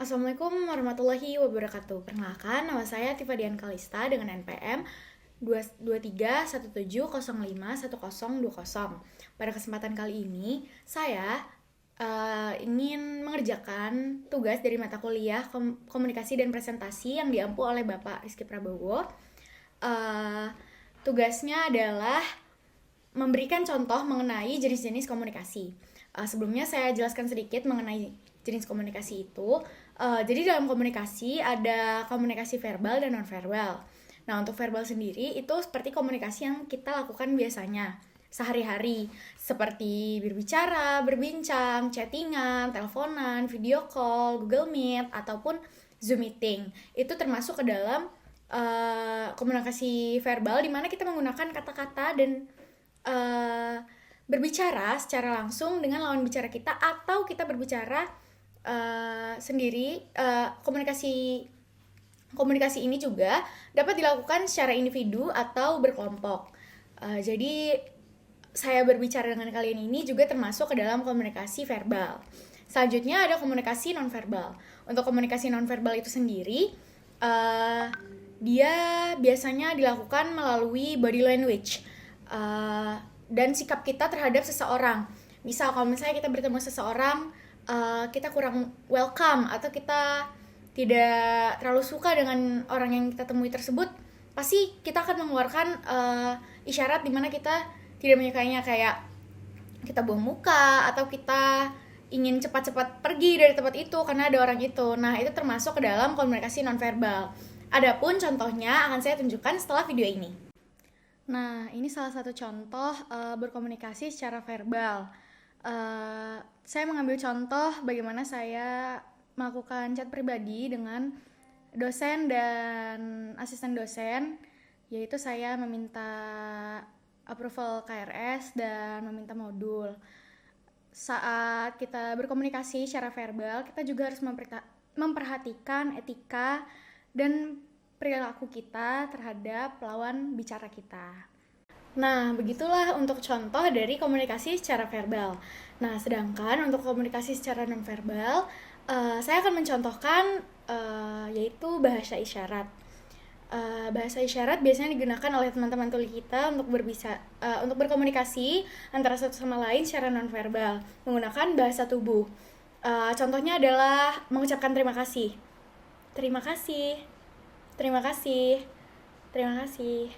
Assalamualaikum warahmatullahi wabarakatuh. Perkenalkan, nama saya Tifa Dian Kalista dengan NPM 2317051020. Pada kesempatan kali ini, saya ingin mengerjakan tugas dari mata kuliah Komunikasi dan Presentasi yang diampu oleh Bapak Rizky Prabowo. Tugasnya adalah memberikan contoh mengenai jenis-jenis komunikasi. Sebelumnya saya jelaskan sedikit mengenai jenis komunikasi itu. Jadi dalam komunikasi ada komunikasi verbal dan non-verbal. Nah, untuk verbal sendiri itu seperti komunikasi yang kita lakukan biasanya sehari-hari, seperti berbicara, berbincang, chattingan, teleponan, video call, Google Meet, ataupun Zoom meeting. Itu termasuk ke dalam komunikasi verbal di mana kita menggunakan kata-kata dan berbicara secara langsung dengan lawan bicara kita, atau kita berbicara sendiri. Komunikasi ini juga dapat dilakukan secara individu atau berkelompok. Jadi saya berbicara dengan kalian ini juga termasuk ke dalam komunikasi verbal. Selanjutnya ada komunikasi nonverbal. Untuk komunikasi nonverbal itu sendiri, dia biasanya dilakukan melalui body language dan sikap kita terhadap seseorang. Misal kalau misalnya kita bertemu seseorang, kita kurang welcome atau kita tidak terlalu suka dengan orang yang kita temui tersebut, pasti kita akan mengeluarkan isyarat di mana kita tidak menyukainya, kayak kita buang muka atau kita ingin cepat-cepat pergi dari tempat itu karena ada orang itu. Nah, itu termasuk ke dalam komunikasi nonverbal. Adapun contohnya akan saya tunjukkan setelah video ini. Nah, ini salah satu contoh berkomunikasi secara verbal. Saya mengambil contoh bagaimana saya melakukan chat pribadi dengan dosen dan asisten dosen, yaitu saya meminta approval KRS dan meminta modul. Saat kita berkomunikasi secara verbal, kita juga harus memperhatikan etika dan perilaku kita terhadap lawan bicara kita. Nah, begitulah untuk contoh dari komunikasi secara verbal. Nah, sedangkan untuk komunikasi secara nonverbal, saya akan mencontohkan yaitu bahasa isyarat. Bahasa isyarat biasanya digunakan oleh teman-teman tuli kita untuk berkomunikasi antara satu sama lain secara nonverbal menggunakan bahasa tubuh. Contohnya adalah mengucapkan terima kasih. Terima kasih. Terima kasih. Terima kasih.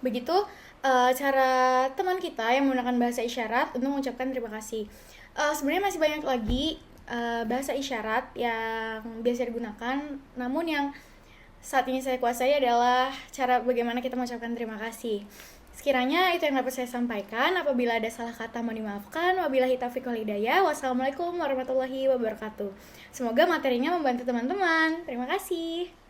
Begitu cara teman kita yang menggunakan bahasa isyarat untuk mengucapkan terima kasih. Sebenarnya masih banyak lagi bahasa isyarat yang biasa digunakan, namun yang saat ini saya kuasai adalah cara bagaimana kita mengucapkan terima kasih. Sekiranya itu yang dapat saya sampaikan. Apabila ada salah kata mohon dimaafkan. Wabillahi taufiq wal hidayah. Wassalamualaikum warahmatullahi wabarakatuh. Semoga materinya membantu teman-teman. Terima kasih.